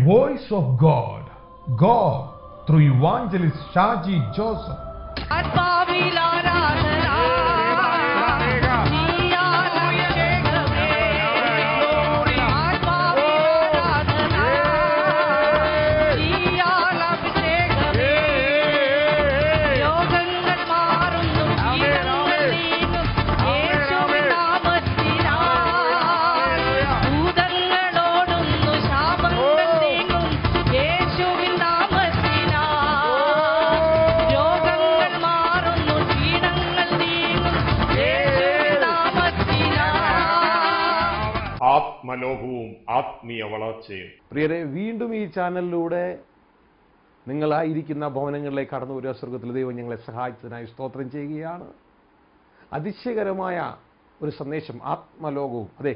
voice of God. God through evangelist Shaji Joseph. ആത്മലോകവും ആത്മീയ വളർച്ചയും. പ്രിയരെ, വീണ്ടും ഈ ചാനലിലൂടെ നിങ്ങളായിരിക്കുന്ന ഭവനങ്ങളിലേക്ക് കടന്നു വരിക. സ്വർഗത്തിൽ ദൈവം ഞങ്ങളെ സഹായിച്ചതിനായി സ്തോത്രം ചെയ്യുകയാണ്. അതിശയകരമായ ഒരു സന്ദേശം, ആത്മലോകവും, അതെ,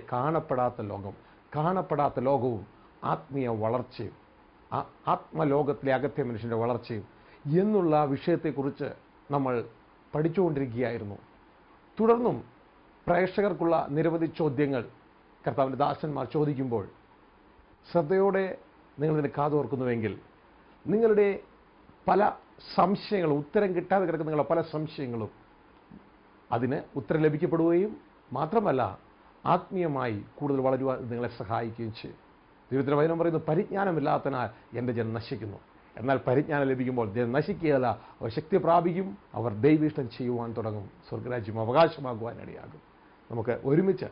കാണപ്പെടാത്ത ലോകവും ആത്മീയ വളർച്ചയും, ആത്മലോകത്തിലെ അകത്തെ മനുഷ്യൻ്റെ വളർച്ചയും എന്നുള്ള വിഷയത്തെക്കുറിച്ച് നമ്മൾ പഠിച്ചുകൊണ്ടിരിക്കുകയായിരുന്നു. തുടർന്നും പ്രേക്ഷകർക്കുള്ള നിരവധി ചോദ്യങ്ങൾ കർത്താവിൻ്റെ ദാസന്മാർ ചോദിക്കുമ്പോൾ ശ്രദ്ധയോടെ നിങ്ങളിതിന് കാതോർക്കുന്നുവെങ്കിൽ നിങ്ങളുടെ പല സംശയങ്ങളും, ഉത്തരം കിട്ടാതെ കിടക്കുന്ന നിങ്ങളുടെ പല സംശയങ്ങളും അതിന് ഉത്തരം ലഭിക്കപ്പെടുകയും മാത്രമല്ല ആത്മീയമായി കൂടുതൽ വളരുവാൻ നിങ്ങളെ സഹായിക്കുകയും ചെയ്യും. ദൈവത്തിൻ്റെ വചനം പറയുന്നു, പരിജ്ഞാനമില്ലാത്തതിനാൽ എൻ്റെ ജനം നശിക്കുന്നു. എന്നാൽ പരിജ്ഞാനം ലഭിക്കുമ്പോൾ ജനം നശിക്കുകയല്ല, അവർ ശക്തി പ്രാപിക്കും, അവർ ദൈവേഷ്ടം ചെയ്യുവാൻ തുടങ്ങും, സ്വർഗരാജ്യം അവകാശമാക്കുവാൻ ഇടയാകും. നമുക്ക് ഒരുമിച്ച്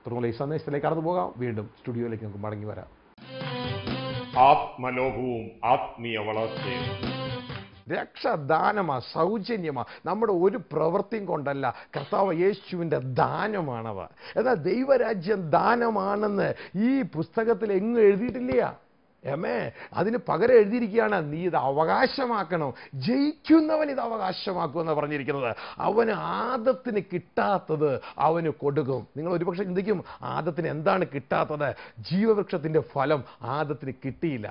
തുടർന്നുള്ള ഈ സന്ദേശത്തിലേക്ക് കടന്നു പോകാം. വീണ്ടും സ്റ്റുഡിയോയിലേക്ക് നമുക്ക് മടങ്ങി വരാം. ആത്മലോകവും ആത്മീയ വളർച്ചയും. രക്ഷ ദാനമാ, സൗജന്യമാ, നമ്മുടെ ഒരു പ്രവൃത്തിയും കൊണ്ടല്ല, കർത്താവ് യേശുവിൻ്റെ ദാനമാണവ. എന്നാൽ ദൈവരാജ്യം ദാനമാണെന്ന് ഈ പുസ്തകത്തിൽ എങ്ങും എഴുതിയിട്ടില്ല. അതിന് പകരം എഴുതിയിരിക്കുകയാണ്, നീ ഇത് അവകാശമാക്കണം, ജയിക്കുന്നവൻ ഇത് അവകാശമാക്കുമെന്ന് പറഞ്ഞിരിക്കുന്നത്. അവന് ആദത്തിന് കിട്ടാത്തത് അവന് കൊടുക്കും. നിങ്ങൾ ഒരുപക്ഷെ ചിന്തിക്കും, ആദത്തിന് എന്താണ് കിട്ടാത്തത്? ജീവവൃക്ഷത്തിൻ്റെ ഫലം ആദത്തിന് കിട്ടിയില്ല,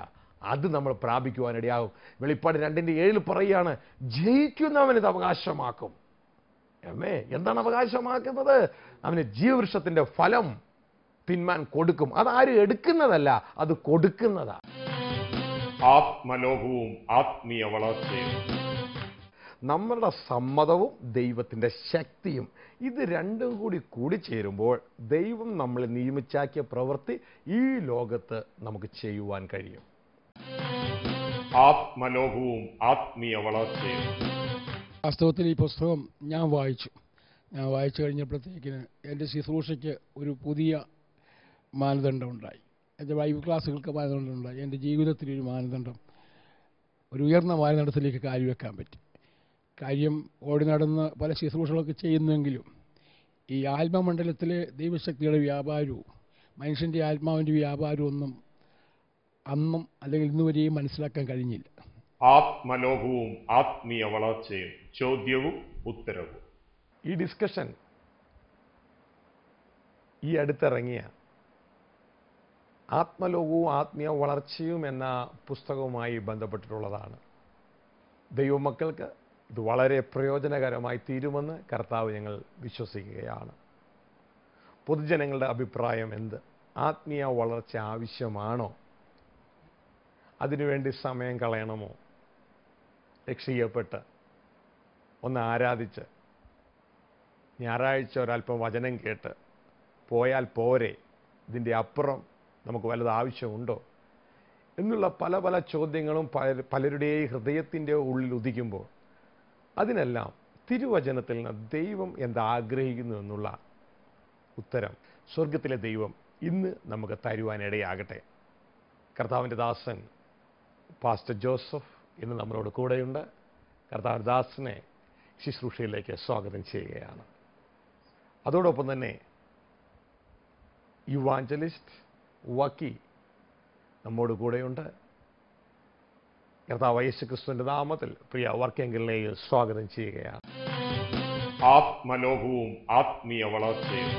അത് നമ്മൾ പ്രാപിക്കുവാനിടയാകും. വെളിപ്പാട് 2:7 പറയുകയാണ്, ജയിക്കുന്നവൻ ഇത് അവകാശമാക്കും. എന്താണ് അവകാശമാക്കുന്നത്? അവന് ജീവവൃക്ഷത്തിൻ്റെ ഫലം തിന്മാൻ കൊടുക്കും. അതാരും എടുക്കുന്നതല്ല, അത് കൊടുക്കുന്നതാ. ആത്മലോകവും ആത്മീയ വളർച്ചയും. നമ്മളുടെ സമ്മതവും ദൈവത്തിൻ്റെ ശക്തിയും, ഇത് രണ്ടും കൂടി ചേരുമ്പോൾ ദൈവം നമ്മളെ നിയമിച്ചാക്കിയ പ്രവൃത്തി ഈ ലോകത്ത് നമുക്ക് ചെയ്യുവാൻ കഴിയും. ആത്മലോകവും ആത്മീയ വളർച്ചയും. വാസ്തവത്തിൽ ഈ പുസ്തകം ഞാൻ വായിച്ചു കഴിഞ്ഞപ്പോഴത്തേക്കിന് എൻ്റെ ശുശ്രൂഷയ്ക്ക് ഒരു പുതിയ മാനദണ്ഡം ഉണ്ടായി. എൻ്റെ ബൈബിൾ ക്ലാസ്സുകൾക്ക് മാനദണ്ഡം ഉണ്ടായി. എൻ്റെ ജീവിതത്തിലൊരു മാനദണ്ഡം, ഒരു ഉയർന്ന മാനദണ്ഡത്തിലേക്ക് കാര്യം വെക്കാൻ പറ്റി. കാര്യം ഓടി നടന്ന് പല ശുശ്രൂഷകളൊക്കെ ചെയ്യുന്നെങ്കിലും ഈ ആത്മമണ്ഡലത്തിലെ ദൈവശക്തിയുടെ വ്യാപാരവും മനുഷ്യൻ്റെ ആത്മാവിൻ്റെ വ്യാപാരവും ഒന്നും അന്നും അല്ലെങ്കിൽ ഇന്നുവരെയും മനസ്സിലാക്കാൻ കഴിഞ്ഞില്ല. ആത്മലോകവും ആത്മീയ വളർച്ചയും. ചോദ്യവും ഉത്തരവും. ഈ ഡിസ്കഷൻ ഈ അടുത്തിറങ്ങിയ ആത്മലോകവും ആത്മീയ വളർച്ചയും എന്ന പുസ്തകവുമായി ബന്ധപ്പെട്ടിട്ടുള്ളതാണ്. ദൈവമക്കൾക്ക് ഇത് വളരെ പ്രയോജനകരമായി തീരുമെന്ന് കർത്താവ് ഞങ്ങൾ വിശ്വസിക്കുകയാണ്. പൊതുജനങ്ങളുടെ അഭിപ്രായം എന്ത്? ആത്മീയ വളർച്ച ആവശ്യമാണോ? അതിനുവേണ്ടി സമയം കളയണമോ? രക്ഷിക്കപ്പെട്ട് ഒന്ന് ആരാധിച്ച് ഞായറാഴ്ച ഒരല്പം വചനം കേട്ട് പോയാൽ പോരെ, ഇതിൻ്റെ അപ്പുറം നമുക്ക് വല്ലത് ആവശ്യമുണ്ടോ എന്നുള്ള പല ചോദ്യങ്ങളും പലരുടെയും ഹൃദയത്തിൻ്റെ ഉള്ളിൽ ഉദിക്കുമ്പോൾ അതിനെല്ലാം തിരുവചനത്തിൽ നിന്ന് ദൈവം എന്താഗ്രഹിക്കുന്നു എന്നുള്ള ഉത്തരം സ്വർഗത്തിലെ ദൈവം ഇന്ന് നമുക്ക് തരുവാനിടയാകട്ടെ. കർത്താവിൻ്റെ ദാസൻ പാസ്റ്റർ ജോസഫ് ഇന്ന് നമ്മളോട് കൂടെയുണ്ട്. കർത്താവിൻ്റെ ദാസനെ ശുശ്രൂഷയിലേക്ക് സ്വാഗതം ചെയ്യുകയാണ്. അതോടൊപ്പം തന്നെ ഇവാഞ്ചലിസ്റ്റ് വക്കി നമ്മോട് കൂടെയുണ്ട്. കർത്താവ് യേശുക്രിസ്തുവിന്റെ നാമത്തിൽ പ്രിയ വർക്കെങ്കിലിനെ സ്വാഗതം ചെയ്യുകയാണ്. ആത്മലോകവും ആത്മീയ വളർച്ചയും.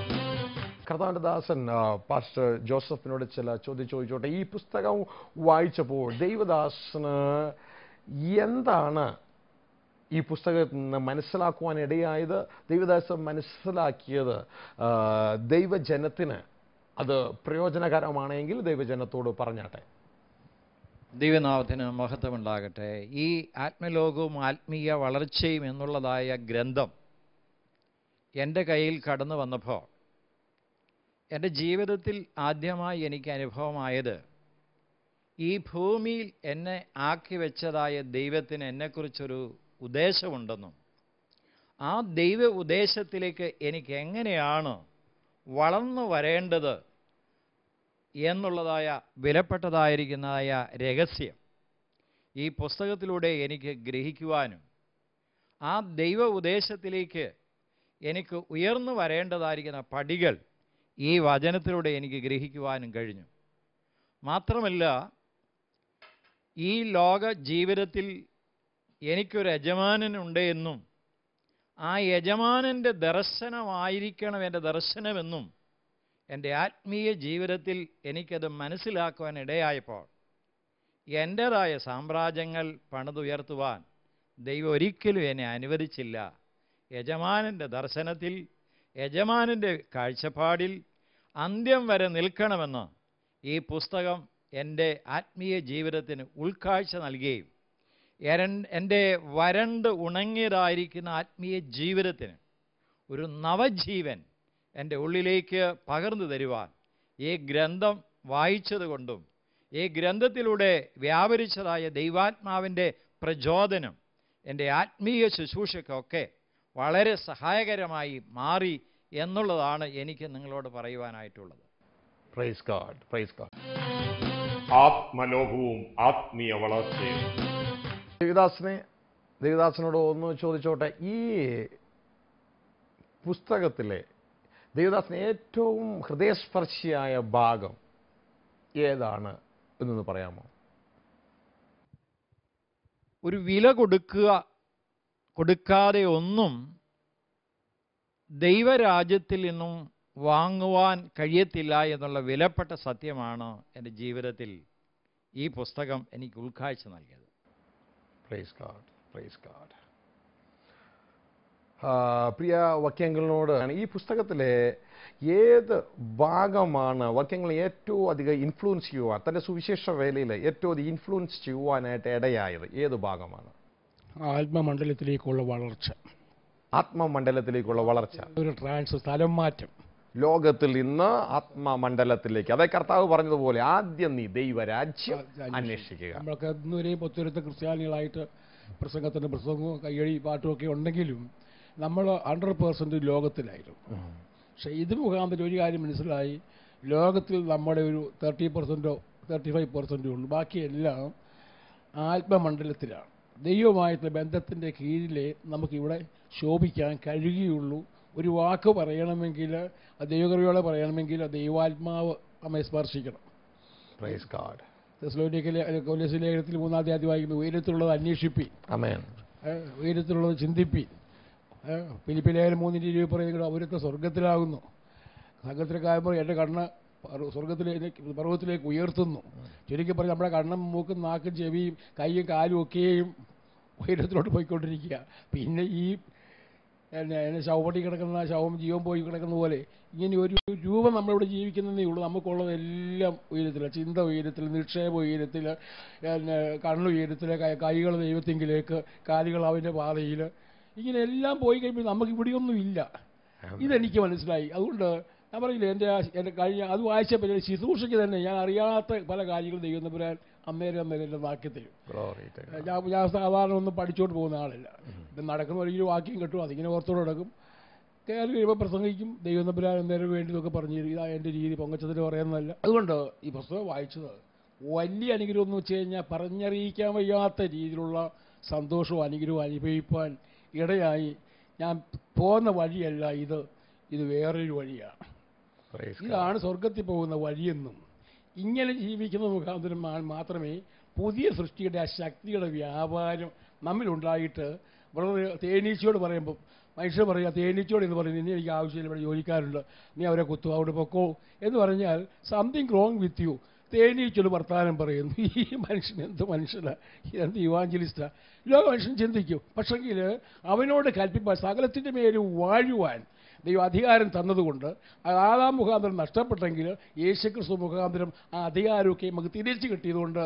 കർത്താവിന്റെ ദാസൻ പാസ്റ്റർ ജോസഫിനോട് ചില ചോദ്യം ചോദിച്ചോട്ടെ. ഈ പുസ്തകം വായിച്ചപ്പോൾ ദൈവദാസന് എന്താണ് ഈ പുസ്തകത്തിൽ നിന്ന് മനസ്സിലാക്കുവാൻ ഇടയായത്? ദൈവദാസൻ മനസ്സിലാക്കിയത് ദൈവജനത്തിന് അത് പ്രയോജനകരമാണെങ്കിൽ ദൈവജനത്തോട് പറഞ്ഞാട്ടെ. ദൈവനാമത്തിന് മഹത്വമുണ്ടാകട്ടെ. ഈ ആത്മലോകവും ആത്മീയ വളർച്ചയും എന്നുള്ളതായ ഗ്രന്ഥം എൻ്റെ കയ്യിൽ കടന്നു വന്നപ്പോൾ എൻ്റെ ജീവിതത്തിൽ ആദ്യമായി എനിക്ക് അനുഭവമായത്, ഈ ഭൂമിയിൽ എന്നെ ആക്കി വെച്ചതായ ദൈവത്തിന് എന്നെക്കുറിച്ചൊരു ഉദ്ദേശമുണ്ടെന്നും ആ ദൈവ ഉദ്ദേശത്തിലേക്ക് എനിക്ക് എങ്ങനെയാണ് വളർന്നു വരേണ്ടത് എന്നുള്ളതായ വിലപ്പെട്ടതായിരിക്കുന്നതായ രഹസ്യം ഈ പുസ്തകത്തിലൂടെ എനിക്ക് ഗ്രഹിക്കുവാനും ആ ദൈവ ഉദ്ദേശത്തിലേക്ക് എനിക്ക് ഉയർന്നു വരേണ്ടതായിരിക്കുന്ന പടികൾ ഈ വചനത്തിലൂടെ എനിക്ക് ഗ്രഹിക്കുവാനും കഴിഞ്ഞു. മാത്രമല്ല, ഈ ലോക ജീവിതത്തിൽ എനിക്കൊരു യജമാനനുണ്ട് എന്നും ആ യജമാനൻ്റെ ദർശനമായിരിക്കണം എൻ്റെ ദർശനമെന്നും എൻ്റെ ആത്മീയ ജീവിതത്തിൽ എനിക്കത് മനസ്സിലാക്കുവാൻ ഇടയായപ്പോൾ എൻ്റേതായ സാമ്രാജ്യങ്ങൾ പണിതുയർത്തുവാൻ ദൈവം ഒരിക്കലും എന്നെ അനുവദിച്ചില്ല. യജമാനൻ്റെ ദർശനത്തിൽ, യജമാനൻ്റെ കാഴ്ചപ്പാടിൽ അന്ത്യം വരെ നിൽക്കണമെന്ന് ഈ പുസ്തകം എൻ്റെ ആത്മീയ ജീവിതത്തിന് ഉൾക്കാഴ്ച നൽകുകയും എൻ്റെ വരണ്ട് ഉണങ്ങിയതായിരിക്കുന്ന ആത്മീയ ജീവിതത്തിന് ഒരു നവജീവൻ എൻ്റെ ഉള്ളിലേക്ക് പകർന്നു തരുവാൻ ഈ ഗ്രന്ഥം വായിച്ചതുകൊണ്ടും ഈ ഗ്രന്ഥത്തിലൂടെ വ്യാപരിച്ചതായ ദൈവാത്മാവിൻ്റെ പ്രചോദനം എൻ്റെ ആത്മീയ ശുശ്രൂഷയ്ക്കൊക്കെ വളരെ സഹായകരമായി മാറി എന്നുള്ളതാണ് എനിക്ക് നിങ്ങളോട് പറയുവാനായിട്ടുള്ളത്. Praise God, praise God. ആത്മലോകവും ആത്മീയ വളർച്ചയും. ദേവദാസനോട് ഒന്ന് ചോദിച്ചോട്ടെ, ഈ പുസ്തകത്തിലെ ദേവദാസന് ഏറ്റവും ഹൃദയസ്പർശിയായ ഭാഗം ഏതാണ് എന്നൊന്ന് പറയാമോ? ഒരു വില കൊടുക്കാതെ ഒന്നും ദൈവരാജ്യത്തിൽ നിന്നും വാങ്ങുവാൻ കഴിയത്തില്ല എന്നുള്ള വിലപ്പെട്ട സത്യമാണ് എൻ്റെ ജീവിതത്തിൽ ഈ പുസ്തകം എനിക്ക് ഉൾക്കാഴ്ച നൽകിയത്. Praise God, praise God. പ്രിയ വക്യങ്ങളിനോട്, ഈ പുസ്തകത്തിലെ ഏത് ഭാഗമാണ് വക്യങ്ങളെ ഏറ്റവും അധികം ഇൻഫ്ലുവൻസ് ചെയ്യുവാൻ, തൻ്റെ സുവിശേഷ വേലയിൽ ഏറ്റവും അധികം ഇൻഫ്ലുവൻസ് ചെയ്യുവാനായിട്ട് ഇടയായത് ഏത് ഭാഗമാണ്? ആത്മമണ്ഡലത്തിലേക്കുള്ള വളർച്ച. ആത്മമണ്ഡലത്തിലേക്കുള്ള വളർച്ച, ഒരു സ്ഥലം മാറ്റം. ലോകത്തിൽ നിന്ന് ആത്മമണ്ഡലത്തിലേക്ക്. അതേ കർത്താവ് പറഞ്ഞതുപോലെ ആദ്യം നീ ദൈവരാജ്യം അന്വേഷിക്കുക. നമ്മളൊക്കെ ഇന്നുവരെയും ഒത്തുവരുത്ത ക്രിസ്ത്യാനികളായിട്ട് പ്രസംഗത്തിൻ്റെ പ്രസംഗവും കയ്യടി പാട്ടും ഒക്കെ ഉണ്ടെങ്കിലും നമ്മൾ 100% ലോകത്തിലായിരുന്നു. പക്ഷേ ഇത് മുഖാന്തരം ഒരു കാര്യം മനസ്സിലായി, ലോകത്തിൽ നമ്മുടെ ഒരു 30%ഓ 35% ഉള്ളൂ, ബാക്കിയെല്ലാം ആത്മമണ്ഡലത്തിലാണ്. ദൈവമായിട്ടുള്ള ബന്ധത്തിൻ്റെ കീഴിലേ നമുക്കിവിടെ ശോഭിക്കാൻ കഴിയുകയുള്ളൂ. ഒരു വാക്ക് പറയണമെങ്കിൽ, ദൈവകൃപയോടെ പറയണമെങ്കിൽ ദൈവാത്മാവ് നമ്മെ സ്പർശിക്കണം. Praise God. കൊലോസ്യ ലേഖനത്തിൽ 3-ാം അധ്യായം വായിക്കുമ്പോൾ ഉയരത്തിലുള്ളത് അന്വേഷിപ്പി, ഉയരത്തിലുള്ളത് ചിന്തിപ്പി. ഫിലിപ്പി ലേഖനം 3:20 പറയുന്നത് അവരൊക്കെ സ്വർഗത്തിലാകുന്നു. സ്വർഗത്തിലേക്കാകുമ്പോൾ എൻ്റെ കണ്ണ് പർവ്വതത്തിലേക്ക് ഉയർത്തുന്നു. ചുരുക്കി പറഞ്ഞ് നമ്മുടെ കണ്ണും മൂക്കും നാക്കും ചെവിയും കൈയും കാലും ഒക്കെയും ഉയരത്തിലോട്ട് പോയിക്കൊണ്ടിരിക്കുക. പിന്നെ ഈ ശവപ്പെട്ടി കിടക്കുന്ന ശവം ജീവൻ പോയി കിടക്കുന്ന പോലെ ഇങ്ങനെ ഒരു രൂപം നമ്മളിവിടെ ജീവിക്കുന്നതേ ഉള്ളൂ. നമുക്കുള്ളതെല്ലാം ഉയരത്തിൽ, ചിന്ത ഉയരത്തിൽ, നിക്ഷേപ ഉയരത്തിൽ, കണ്ണുയരത്തിൽ, കൈകൾ ദൈവത്തിങ്കിലേക്ക്, കാലുകൾ അവൻ്റെ പാതയിൽ, ഇങ്ങനെ എല്ലാം പോയി കഴിയുമ്പോൾ നമുക്ക് ഇവിടെയൊന്നും ഇല്ല. ഇതെനിക്ക് മനസ്സിലായി. അതുകൊണ്ട് ഞാൻ പറയില്ല, എൻ്റെ കഴിഞ്ഞ അത് വായിച്ചപ്പോൾ ശുശ്രൂഷയ്ക്ക് തന്നെ ഞാൻ അറിയാത്ത പല കാര്യങ്ങളും ദൈവം തമ്പുരാൻ അന്നേരം എൻ്റെ നാക്കി തരും. ഞാൻ സാധാരണ ഒന്നും പഠിച്ചുകൊണ്ട് പോകുന്ന ആളല്ല. ഇപ്പം നടക്കുന്ന വലിയൊരു വാക്യം കിട്ടും, അതിങ്ങനെ ഓർത്തോടെ നടക്കും. കയറി കഴിയുമ്പോൾ പ്രസംഗിക്കും, ദൈവം തമ്പുരാൻ അന്നേരം വേണ്ടിയതൊക്കെ പറഞ്ഞു തരും. ഇതാ എൻ്റെ രീതി, പൊങ്ങച്ചതിന് പറയുന്നതല്ല. അതുകൊണ്ട് ഈ പുസ്തകം വായിച്ചത് വലിയ അനുഗ്രഹം എന്ന് വെച്ച് കഴിഞ്ഞാൽ പറഞ്ഞറിയിക്കാൻ വയ്യാത്ത രീതിയിലുള്ള സന്തോഷവും അനുഗ്രഹവും അനുഭവിപ്പാൻ ഇടയായി. ഞാൻ പോകുന്ന വഴിയല്ല ഇത് വേറൊരു വഴിയാണ്. ഇതാണ് സ്വർഗത്തിൽ പോകുന്ന വഴിയെന്നും ഇങ്ങനെ ജീവിക്കുന്ന മുഖാന്തരം മാത്രമേ പുതിയ സൃഷ്ടിയുടെ ആ ശക്തിയുടെ വ്യാപാരം നമ്മിലുണ്ടായിട്ട്. വളരെ തേനീച്ചയോട് പറയുമ്പോൾ മനുഷ്യർ പറയുക, തേനീച്ചയോട് എന്ന് പറയുന്നത് ഇനി എനിക്ക് ആവശ്യമില്ല, ഇവിടെ ജോലിക്കാരുണ്ട്, നീ അവരെ കുത്തു, അവിടെ പൊക്കോ എന്ന് പറഞ്ഞാൽ സംതിങ് റോങ് വിത്ത് യു. തേനീച്ചൊരു വർത്താനം പറയുന്നു. ഈ മനുഷ്യൻ എന്ത് മനുഷ്യനാണ്, എന്ത് യുവാഞ്ചലിസ്റ്റാ? ലോക മനുഷ്യൻ ചിന്തിക്കും. പക്ഷെങ്കിൽ അവനോട് കൽപ്പിപ്പാൻ, സകലത്തിൻ്റെ മേലും വാഴുവാൻ ദൈവം അധികാരം തന്നതുകൊണ്ട് ആദാം മുഖാന്തരം നഷ്ടപ്പെട്ടെങ്കിൽ യേശുക്രിസ്തു മുഖാന്തരം ആ അധികാരമൊക്കെ നമുക്ക് തിരിച്ചു കിട്ടിയതുകൊണ്ട്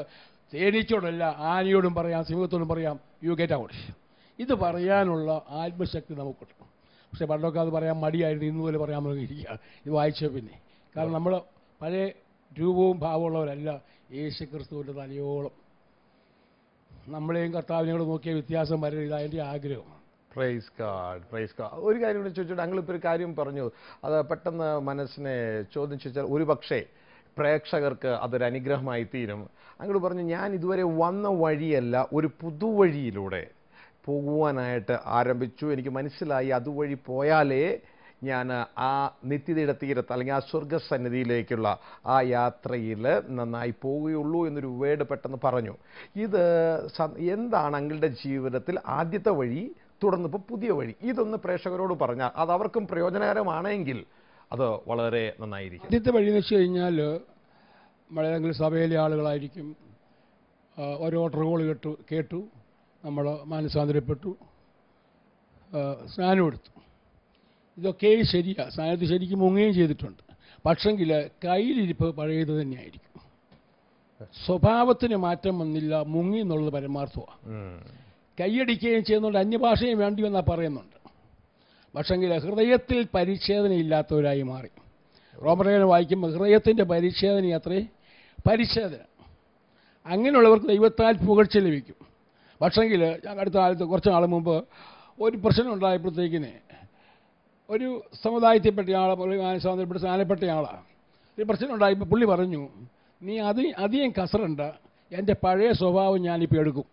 തേനീച്ചയോടല്ല ആനയോടും പറയാം, സിംഹത്തോടും പറയാം, യു ഗെറ്റ് ഔട്ട്. ഇത് പറയാനുള്ള ആത്മശക്തി നമുക്കുണ്ട്. പക്ഷേ പണ്ടൊക്കെ അത് പറയാൻ മടിയായിരുന്നു, ഇന്നുപോലെ പറയാൻ ഇരിക്കുക ഇത് വായിച്ച പിന്നെ. കാരണം നമ്മൾ പഴയ രൂപവും ഭാവമുള്ളവരല്ല. യേശു ക്രിസ്തുവിൻ്റെ തലയോളം നമ്മളെയും കർത്താവിനെയോട് നോക്കിയ വ്യത്യാസം വരരുത്, അതിൻ്റെ ആഗ്രഹം. Price God, praise God. ഒരു കാര്യം കൂടി ചോദിച്ചോട്ടെ, അങ്ങളിപ്പോൾ ഒരു കാര്യം പറഞ്ഞു, അത് പെട്ടെന്ന് മനസ്സിനെ ചോദ്യം ചോദിച്ചാൽ ഒരു പക്ഷേ പ്രേക്ഷകർക്ക് അതൊരു അനുഗ്രഹമായി തീരും. അങ്ങോട്ട് പറഞ്ഞു, ഞാൻ ഇതുവരെ വന്ന വഴിയല്ല, ഒരു പുതുവഴിയിലൂടെ പോകുവാനായിട്ട് ആരംഭിച്ചു. എനിക്ക് മനസ്സിലായി അതുവഴി പോയാലേ ഞാൻ ആ നിത്യതയുടെ തീരത്ത് അല്ലെങ്കിൽ ആ സ്വർഗസന്നിധിയിലേക്കുള്ള ആ യാത്രയിൽ നന്നായി പോവുകയുള്ളൂ എന്നൊരു വേർഡ് പെട്ടെന്ന് പറഞ്ഞു. ഇത് എന്താണ് അങ്ങളുടെ ജീവിതത്തിൽ ആദ്യത്തെ വഴി, തുടർന്ന് ഇപ്പോൾ പുതിയ വഴി? ഇതൊന്ന് പ്രേക്ഷകരോട് പറഞ്ഞാൽ അത് അവർക്കും പ്രയോജനകരമാണെങ്കിൽ അത് വളരെ നന്നായിരിക്കും. ആദ്യത്തെ വഴി എന്ന് വെച്ച് കഴിഞ്ഞാൽ നമ്മളേതെങ്കിലും സഭയിലെ ആളുകളായിരിക്കും, ഓരോ ഓട്ടറുകൾ കേട്ടു, നമ്മൾ മാനസാന്തരപ്പെട്ടു, സ്നാനം എടുത്തു. ഇതൊക്കെ ശരിയാണ്, സ്നാനത്തിൽ ശരിക്കും മുങ്ങുകയും ചെയ്തിട്ടുണ്ട്. പക്ഷെങ്കിൽ കയ്യിലിരിപ്പ് പഴയത് തന്നെയായിരിക്കും. സ്വഭാവത്തിന് മാറ്റം വന്നില്ല, മുങ്ങി എന്നുള്ളത് പരമാർത്ഥമാണ്. കൈയടിക്കുകയും ചെയ്യുന്നുണ്ട്, അന്യഭാഷയും വേണ്ടി വന്നാൽ പറയുന്നുണ്ട്. പക്ഷെങ്കിൽ ഹൃദയത്തിൽ പരിച്ഛേദനയില്ലാത്തവരായി മാറി. റോമലേഖനം വായിക്കുമ്പോൾ ഹൃദയത്തിൻ്റെ പരിച്ഛേദന അത്രേ പരിച്ഛേദന. അങ്ങനെയുള്ളവർക്ക് ദൈവത്താൽ പുകഴ്ച ലഭിക്കും. പക്ഷെങ്കിൽ അടുത്ത കാലത്ത് കുറച്ച് നാൾ മുമ്പ് ഒരു പ്രശ്നം ഉണ്ടായപ്പോഴത്തേക്കിന് ഒരു സമുദായത്തിൽപ്പെട്ട ആൾ, സ്നാനപ്പെട്ട ആളാണ്. ഒരു പ്രശ്നം ഉണ്ടായപ്പോൾ പുള്ളി പറഞ്ഞു, നീ അധികം കസറുണ്ട, എൻ്റെ പഴയ സ്വഭാവം ഞാനിപ്പോൾ എടുക്കും.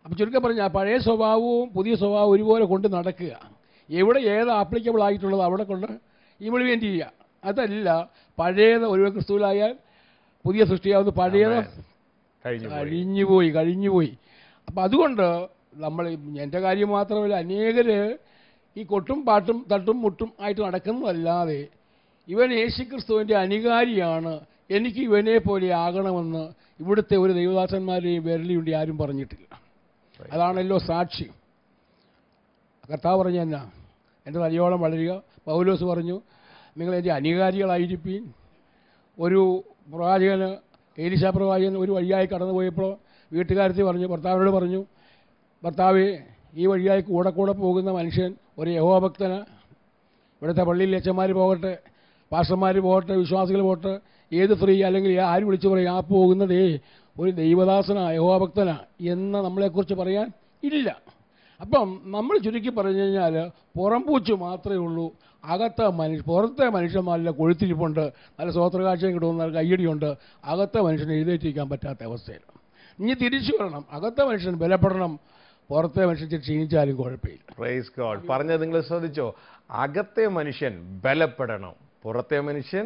അപ്പോൾ ചുരുക്കം പറഞ്ഞാൽ പഴയ സ്വഭാവവും പുതിയ സ്വഭാവവും ഒരുപോലെ കൊണ്ട് നടക്കുക. എവിടെ ഏത് ആപ്ലിക്കബിൾ ആയിട്ടുള്ളത് അവിടെ കൊണ്ട് ഇംപ്ലിമെൻ്റ് ചെയ്യുക. അതല്ല പഴയത് ഒരു ക്രിസ്തുവിലായാൽ പുതിയ സൃഷ്ടിയാവുന്ന പഴയത് കഴിഞ്ഞുപോയി. അപ്പം അതുകൊണ്ട് നമ്മൾ, എൻ്റെ കാര്യം മാത്രമല്ല, അനേകർ ഈ കൊട്ടും പാട്ടും തട്ടും മുട്ടും ആയിട്ട് നടക്കുന്നതല്ലാതെ ഇവൻ യേശുക്രിസ്തുവിൻ്റെ അനുകാരിയാണ്, എനിക്ക് ഇവനെ പോലെ ആകണമെന്ന് ഇവിടുത്തെ ഒരു ദൈവദാസന്മാരെയും വിരലിയുണ്ട് ആരും പറഞ്ഞിട്ടില്ല. അതാണല്ലോ സാക്ഷി. കർത്താവ് പറഞ്ഞ എന്നാ, എൻ്റെ തലയോളം വളരുക. പൗലോസ് പറഞ്ഞു, നിങ്ങൾ എൻ്റെ അനുകാരികളായിരിപ്പീൻ. ഒരു പ്രവാചകന്, എലീശാ പ്രവാചകൻ ഒരു വഴിയായി കടന്നു പോയപ്പോൾ വീട്ടുകാരത്തി പറഞ്ഞു, ഭർത്താവിനോട് പറഞ്ഞു, ഭർത്താവേ, ഈ വഴിയായി കൂടെ പോകുന്ന മനുഷ്യൻ ഒരു യഹോഭക്തന്. ഇവിടുത്തെ പള്ളിയിൽ അച്ഛന്മാർ പോകട്ടെ, പാസ്റ്റർമാർ പോകട്ടെ, വിശ്വാസികൾ പോകട്ടെ, ഏത് സ്ത്രീ അല്ലെങ്കിൽ ആര് വിളിച്ചു പറയും, ആ പോകുന്നതേ ഒരു ദൈവദാസനാ, യഹോഭക്തനാ എന്ന് നമ്മളെക്കുറിച്ച് പറയാൻ ഇല്ല. അപ്പം നമ്മൾ ചുരുക്കി പറഞ്ഞു കഴിഞ്ഞാൽ പുറംപൂച്ച് മാത്രമേ ഉള്ളൂ, പുറത്തെ മനുഷ്യൻ നല്ല കൊഴുത്തിരിപ്പുണ്ട്, നല്ല സ്വോത്രകാഴ്ചയും കിട്ടുന്ന കയ്യടിയുണ്ട്, അകത്തെ മനുഷ്യനെ എഴുന്നേറ്റിരിക്കാൻ പറ്റാത്ത അവസ്ഥയിൽ. ഇനി തിരിച്ചു വരണം, അകത്തെ മനുഷ്യൻ ബലപ്പെടണം, പുറത്തെ മനുഷ്യൻ ക്ഷീണിച്ചാലും കുഴപ്പമില്ല. Praise God. പറഞ്ഞത് നിങ്ങൾ ശ്രദ്ധിച്ചോ? അകത്തെ മനുഷ്യൻ ബലപ്പെടണം, പുറത്തെ മനുഷ്യൻ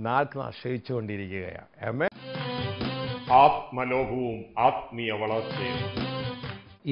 നാൾക്ക് ക്ഷയിച്ചുകൊണ്ടിരിക്കുകയാണ്. ആത്മലോകവും ആത്മീയ വളർച്ചയും